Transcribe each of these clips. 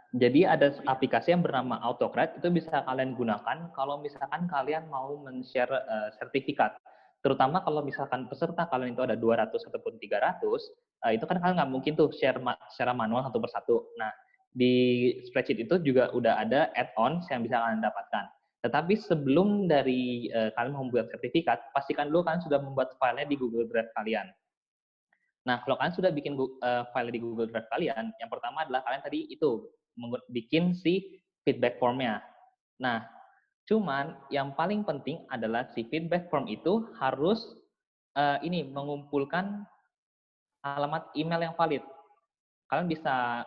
Jadi ada aplikasi yang bernama Autocrat, itu bisa kalian gunakan kalau misalkan kalian mau men-share sertifikat. Terutama kalau misalkan peserta kalian itu ada 200 ataupun 300, itu kan kalian nggak mungkin tuh share secara manual satu persatu. Nah, di spreadsheet itu juga udah ada add-ons yang bisa kalian dapatkan. Tetapi sebelum dari kalian membuat sertifikat, pastikan dulu kalian sudah membuat filenya di Google Drive kalian. Nah, kalau kalian sudah bikin file di Google Drive kalian, yang pertama adalah kalian tadi itu bikin si feedback form-nya. Nah, cuman yang paling penting adalah si feedback form itu harus ini mengumpulkan alamat email yang valid. Kalian bisa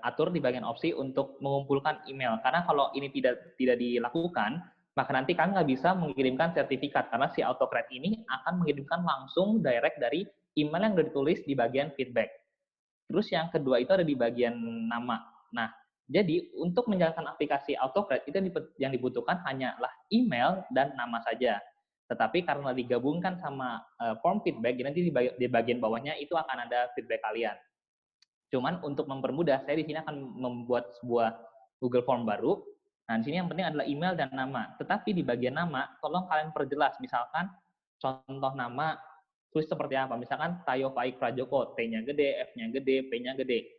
atur di bagian opsi untuk mengumpulkan email. Karena kalau ini tidak dilakukan, maka nanti kalian nggak bisa mengirimkan sertifikat karena si Autocrat ini akan mengirimkan langsung direct dari email yang sudah ditulis di bagian feedback. Terus yang kedua itu ada di bagian nama. Nah, jadi untuk menjalankan aplikasi Autocrat itu yang dibutuhkan hanyalah email dan nama saja. Tetapi karena digabungkan sama form feedback, nanti di bagian bawahnya itu akan ada feedback kalian. Cuman untuk mempermudah, saya di sini akan membuat sebuah Google Form baru. Nah, di sini yang penting adalah email dan nama. Tetapi di bagian nama, tolong kalian perjelas. Misalkan contoh nama tulis seperti apa. Misalkan Tayo Faik Prajoko, T-nya gede, F-nya gede, P-nya gede.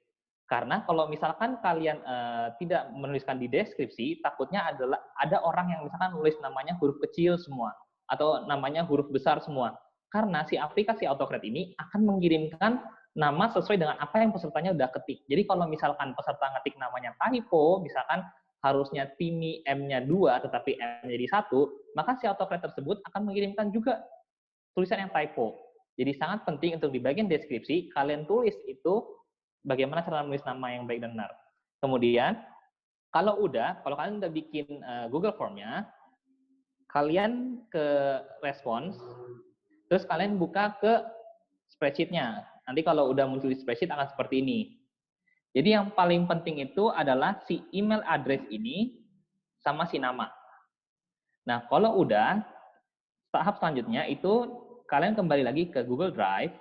Karena kalau misalkan kalian tidak menuliskan di deskripsi, takutnya adalah ada orang yang misalkan nulis namanya huruf kecil semua atau namanya huruf besar semua. Karena si aplikasi Autocrat ini akan mengirimkan nama sesuai dengan apa yang pesertanya udah ketik. Jadi kalau misalkan peserta ngetik namanya typo, misalkan harusnya Timi M-nya 2 tetapi M-nya jadi 1, maka si Autocrat tersebut akan mengirimkan juga tulisan yang typo. Jadi sangat penting untuk di bagian deskripsi kalian tulis itu bagaimana cara menulis nama yang baik dan benar. Kemudian kalau kalian udah bikin Google Form-nya, kalian ke response, terus kalian buka ke spreadsheet-nya. Nanti kalau udah muncul di spreadsheet akan seperti ini. Jadi yang paling penting itu adalah si email address ini sama si nama. Nah, kalau udah, tahap selanjutnya itu kalian kembali lagi ke Google Drive,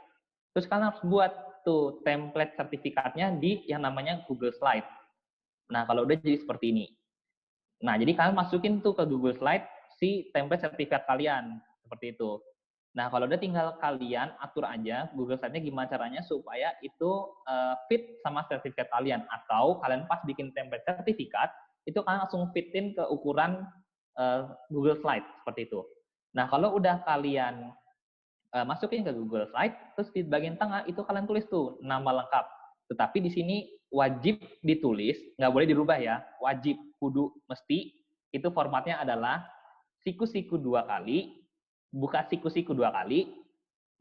terus kalian harus buat tuh template sertifikatnya di yang namanya Google Slide. Nah, kalau udah jadi seperti ini. Nah, jadi kalian masukin tuh ke Google Slide si template sertifikat kalian, seperti itu. Nah, kalau udah tinggal kalian atur aja Google Slide-nya gimana caranya supaya itu fit sama sertifikat kalian. Atau kalian pas bikin template sertifikat, itu kalian langsung fitin ke ukuran Google Slide, seperti itu. Nah, kalau udah kalian masukin ke Google Slide, terus di bagian tengah itu kalian tulis tuh nama lengkap. Tetapi di sini wajib ditulis, nggak boleh dirubah ya. Wajib, kudu, mesti. Itu formatnya adalah siku-siku 2 kali, buka siku-siku 2 kali,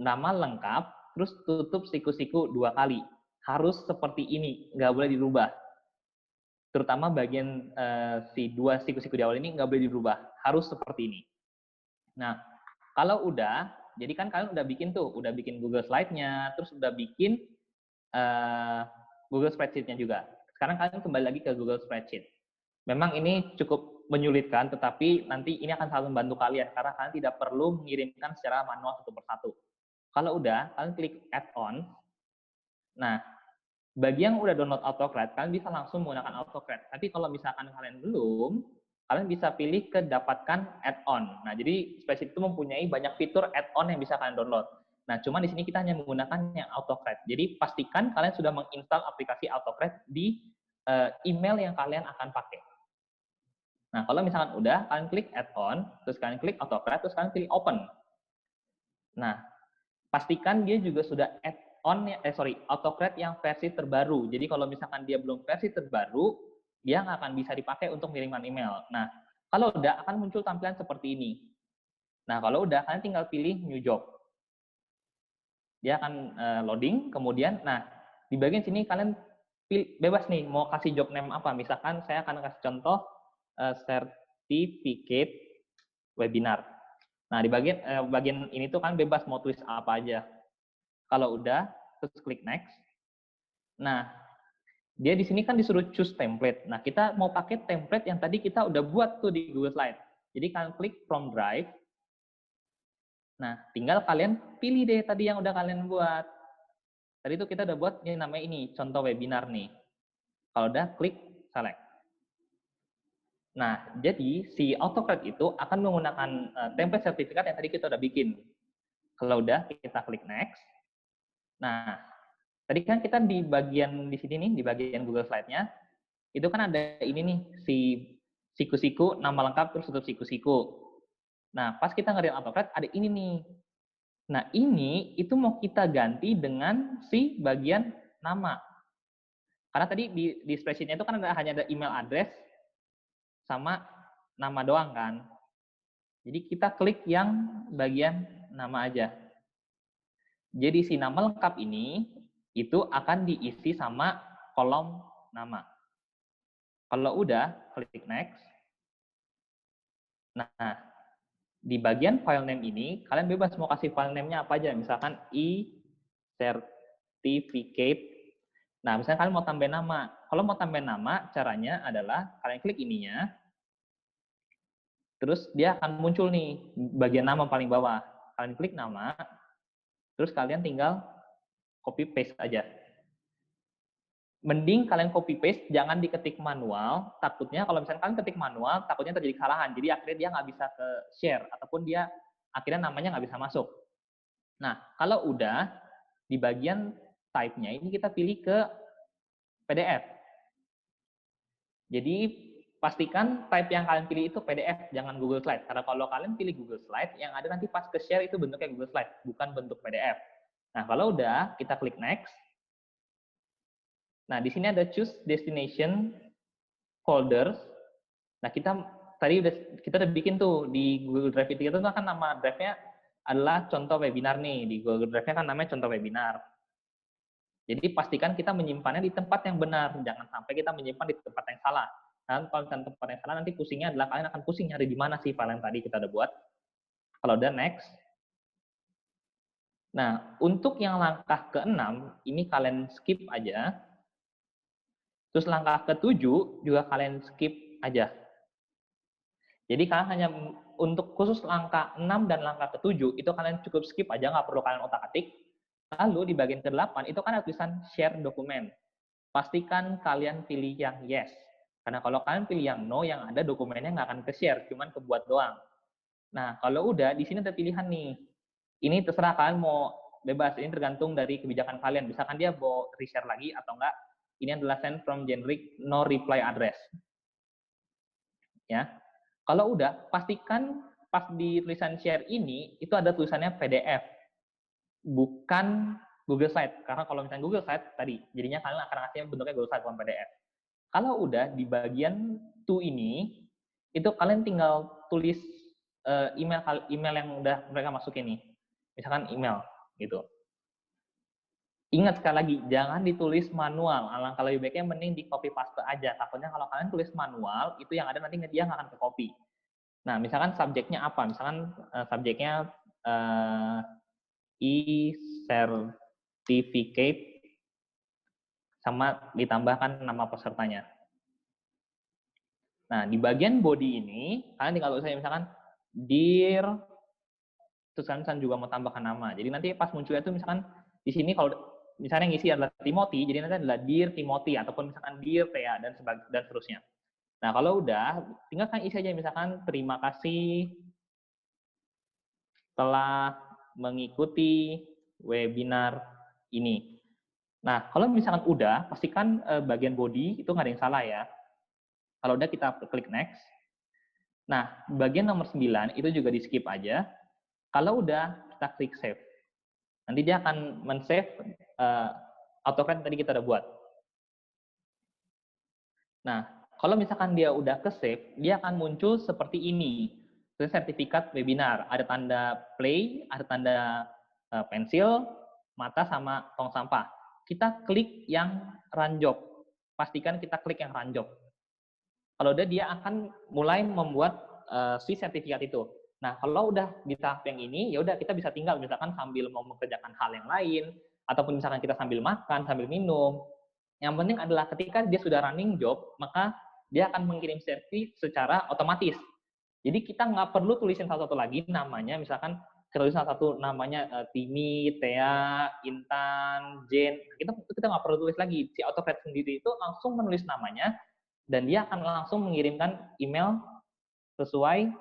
nama lengkap, terus tutup siku-siku 2 kali. Harus seperti ini, nggak boleh dirubah. Terutama bagian si 2 siku-siku di awal ini nggak boleh dirubah. Harus seperti ini. Nah, kalau udah, jadi kan kalian udah bikin tuh, udah bikin Google Slide-nya, terus udah bikin Google Spreadsheet-nya juga. Sekarang kalian kembali lagi ke Google Spreadsheet. Memang ini cukup menyulitkan, tetapi nanti ini akan sangat membantu kalian, karena kalian tidak perlu mengirimkan secara manual satu persatu. Kalau udah, kalian klik Add-on. Nah, bagi yang udah download Autocrat, kalian bisa langsung menggunakan Autocrat. Tapi kalau misalkan kalian belum, kalian bisa pilih ke dapatkan add-on. Nah, jadi Spreadsheet itu mempunyai banyak fitur add-on yang bisa kalian download. Nah, cuma di sini kita hanya menggunakan yang Autocrat. Jadi pastikan kalian sudah menginstal aplikasi Autocrat di email yang kalian akan pakai. Nah, kalau misalkan udah, kalian klik add-on, terus kalian klik Autocrat, terus kalian pilih open. Nah, pastikan dia juga sudah Autocrat yang versi terbaru. Jadi kalau misalkan dia belum versi terbaru, dia nggak akan bisa dipakai untuk mengirimkan email. Nah, kalau udah akan muncul tampilan seperti ini. Nah, kalau udah kalian tinggal pilih new job. Dia akan loading, kemudian di bagian sini kalian bebas nih mau kasih job name apa. Misalkan saya akan kasih contoh certificate webinar. Nah, di bagian ini tuh kan bebas mau tulis apa aja. Kalau udah, terus klik next. Nah, dia di sini kan disuruh choose template. Nah, kita mau pakai template yang tadi kita udah buat tuh di Google Slide. Jadi kalian klik from drive. Nah, tinggal kalian pilih deh tadi yang udah kalian buat. Tadi itu kita udah buat ini namanya ini, contoh webinar nih. Kalau udah, klik select. Nah, jadi si AutoCAD itu akan menggunakan template sertifikat yang tadi kita udah bikin. Kalau udah, kita klik next. Nah, tadi kan kita di bagian di sini nih, di bagian Google Slide-nya, itu kan ada ini nih, si siku-siku, nama lengkap, terus tutup siku-siku. Nah, pas kita ngerjain AutoCAD, ada ini nih. Nah, ini itu mau kita ganti dengan si bagian nama. Karena tadi di spreadsheet-nya itu kan hanya ada email address sama nama doang kan. Jadi kita klik yang bagian nama aja. Jadi si nama lengkap ini itu akan diisi sama kolom nama. Kalau udah, klik next. Nah, di bagian file name ini, kalian bebas mau kasih file name-nya apa aja. Misalkan e-certificate. Nah, misalnya kalian mau tambahin nama. Kalau mau tambahin nama, caranya adalah kalian klik ininya, terus dia akan muncul nih, bagian nama paling bawah. Kalian klik nama, terus kalian tinggal copy paste aja. Mending kalian copy paste, jangan diketik manual. Takutnya kalau misalnya kalian ketik manual, takutnya terjadi kesalahan. Jadi akhirnya dia nggak bisa ke share, ataupun dia akhirnya namanya nggak bisa masuk. Nah, kalau udah, di bagian type-nya ini kita pilih ke PDF. Jadi pastikan type yang kalian pilih itu PDF, jangan Google Slide. Karena kalau kalian pilih Google Slide, yang ada nanti pas ke share itu bentuknya Google Slide, bukan bentuk PDF. Nah, kalau udah, kita klik next. Nah, di sini ada choose destination folders. Nah, kita udah bikin tuh di Google Drive itu kan nama drive-nya adalah contoh webinar nih. Di Google Drive-nya kan namanya contoh webinar. Jadi pastikan kita menyimpannya di tempat yang benar, jangan sampai kita menyimpan di tempat yang salah. Dan kalau di tempat yang salah nanti pusingnya adalah kalian akan pusing nyari di mana sih file yang tadi kita udah buat. Kalau udah next. Nah, untuk yang langkah ke-6 ini kalian skip aja. Terus langkah ke-7 juga kalian skip aja. Jadi kalian hanya untuk khusus langkah 6 dan langkah ke-7 itu kalian cukup skip aja, nggak perlu kalian otak-atik. Lalu di bagian ke-8 itu kan ada tulisan share dokumen. Pastikan kalian pilih yang yes. Karena kalau kalian pilih yang no, yang ada dokumennya nggak akan ke-share, cuman kebuat doang. Nah, kalau udah, di sini ada pilihan nih. Ini terserah kalian mau bebas, ini tergantung dari kebijakan kalian. Misalkan dia mau reshare lagi atau enggak, ini adalah send from generic no reply address. Ya. Kalau udah, pastikan pas di tulisan share ini, itu ada tulisannya PDF. Bukan Google Slide. Karena kalau misalnya Google Slide, tadi, jadinya kalian akan ngasihnya bentuknya Google Slide, bukan PDF. Kalau udah, di bagian to ini, itu kalian tinggal tulis email yang udah mereka masukin nih. Misalkan email, gitu. Ingat sekali lagi, jangan ditulis manual. Alangkah lebih baiknya mending di copy paste aja. Takutnya kalau kalian tulis manual, itu yang ada nanti dia nggak akan ke copy. Nah, misalkan subjeknya apa? Misalkan subjeknya e-certificate sama ditambahkan nama pesertanya. Nah, di bagian body ini, kalian tinggal tulis misalkan dear, terus kalian juga mau tambahkan nama. Jadi nanti pas munculnya itu misalkan di sini kalau misalnya yang isi adalah Timothy, jadi nanti adalah dear Timothy ataupun misalkan dear Thea dan seterusnya. Nah, kalau udah, tinggal kalian isi aja misalkan terima kasih telah mengikuti webinar ini. Nah, kalau misalkan udah, pastikan bagian body itu nggak ada yang salah ya. Kalau udah, kita klik next. Nah, bagian nomor 9 itu juga di skip aja. Kalau udah, kita klik save. Nanti dia akan men-save AutoCAD tadi kita udah buat. Nah, kalau misalkan dia udah ke-save, dia akan muncul seperti ini. Sertifikat webinar. Ada tanda play, ada tanda pensil, mata, sama tong sampah. Kita klik yang run job. Pastikan kita klik yang run job. Kalau udah, dia akan mulai membuat si sertifikat itu. Nah, kalau udah di tahap yang ini, ya udah kita bisa tinggal misalkan sambil mau mengerjakan hal yang lain, ataupun misalkan kita sambil makan, sambil minum. Yang penting adalah ketika dia sudah running job, maka dia akan mengirim sertif secara otomatis. Jadi kita nggak perlu tulisin satu-satu lagi namanya, misalkan kita tulis satu namanya Timi, Thea, Intan, Jane. Kita nggak perlu tulis lagi. Si AutoCAD sendiri itu langsung menulis namanya, dan dia akan langsung mengirimkan email sesuai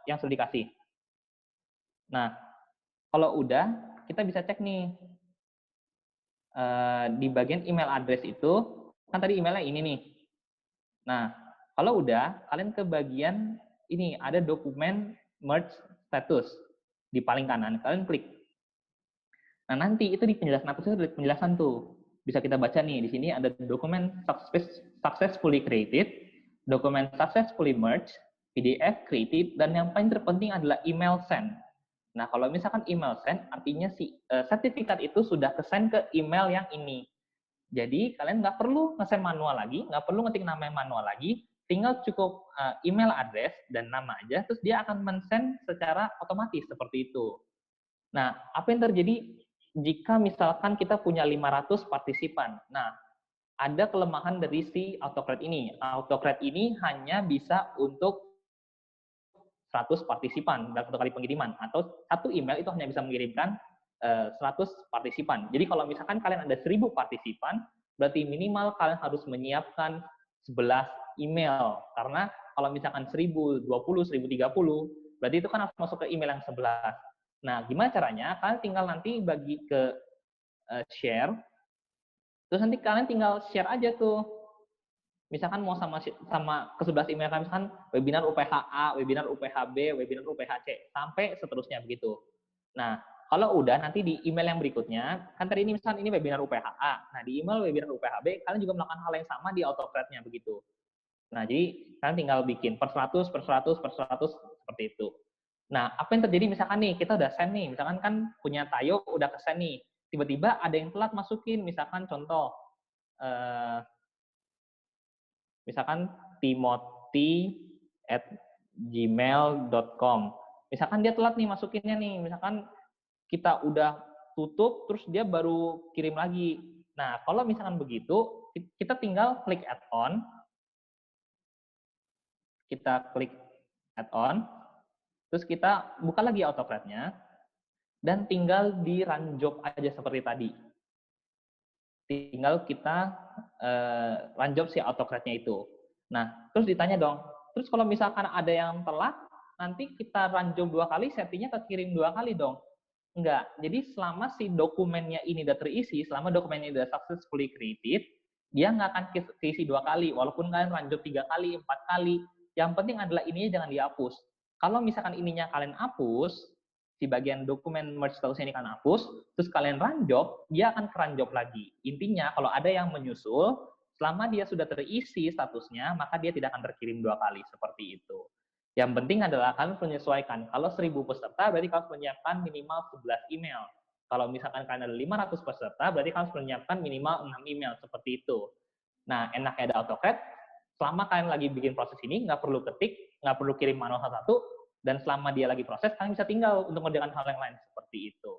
yang sudah dikasih. Nah, kalau udah, kita bisa cek nih di bagian email address itu, kan tadi emailnya ini nih. Nah, kalau udah, kalian ke bagian ini, ada dokumen merge status di paling kanan, kalian klik. Nah, nanti itu di penjelasan apa sih? Penjelasan tuh. Bisa kita baca nih, di sini ada dokumen successfully created, dokumen successfully merged, PDF created, dan yang paling terpenting adalah email send. Nah, kalau misalkan email send, artinya si sertifikat itu sudah ke-send ke email yang ini. Jadi, kalian nggak perlu nge-send manual lagi, nggak perlu ngetik nama yang manual lagi, tinggal cukup email address dan nama aja, terus dia akan men-send secara otomatis seperti itu. Nah, apa yang terjadi jika misalkan kita punya 500 partisipan? Nah, ada kelemahan dari si autocrat ini. Autocrat ini hanya bisa untuk 100 partisipan dalam satu kali pengiriman, atau satu email itu hanya bisa mengirimkan 100 partisipan. Jadi kalau misalkan kalian ada 1000 partisipan, berarti minimal kalian harus menyiapkan 11 email. Karena kalau misalkan 1020, 1030, berarti itu kan harus masuk ke email yang 11. Nah, gimana caranya? Kalian tinggal nanti bagi ke share, terus nanti kalian tinggal share aja tuh. Misalkan mau sama ke-11 email kalian, misalkan webinar UPHA, webinar UPHB, webinar UPHC, sampai seterusnya begitu. Nah, kalau udah nanti di email yang berikutnya, kan tadi ini misalkan ini webinar UPHA. Nah, di email webinar UPHB, kalian juga melakukan hal yang sama di autocrat-nya begitu. Nah, jadi kalian tinggal bikin per 100, per 100, per 100, seperti itu. Nah, apa yang terjadi misalkan nih, kita udah send nih, misalkan kan punya Tayo udah ke send nih, tiba-tiba ada yang telat masukin, misalkan contoh, misalkan timothy@gmail.com. Misalkan dia telat nih masukinnya nih, misalkan kita udah tutup, terus dia baru kirim lagi. Nah, kalau misalkan begitu, kita tinggal klik add-on, kita klik add-on, terus kita buka lagi autocrat-nya, dan tinggal di run job aja seperti tadi. Tinggal kita run job si autocrat-nya itu. Nah, terus ditanya dong, terus kalau misalkan ada yang telat, nanti kita run job 2 kali, settingnya kekirim 2 kali dong? Enggak. Jadi selama si dokumennya ini udah terisi, selama dokumennya udah successfully created, dia nggak akan keisi 2 kali. Walaupun kalian run job 3 kali, 4 kali, yang penting adalah ininya jangan dihapus. Kalau misalkan ininya kalian hapus, si bagian dokumen merge status ini kan hapus, terus kalian run job, dia akan ke run job lagi. Intinya kalau ada yang menyusul, selama dia sudah terisi statusnya, maka dia tidak akan terkirim 2 kali, seperti itu. Yang penting adalah kalian menyesuaikan. Kalau 1000 peserta, berarti kalian harus menyiapkan minimal 11 email. Kalau misalkan kalian ada 500 peserta, berarti kalian harus menyiapkan minimal 6 email, seperti itu. Nah, enaknya ada AutoCAD, selama kalian lagi bikin proses ini, nggak perlu ketik, nggak perlu kirim manual satu-satu, dan selama dia lagi proses, kalian bisa tinggal untuk mengerjakan hal yang lain, seperti itu.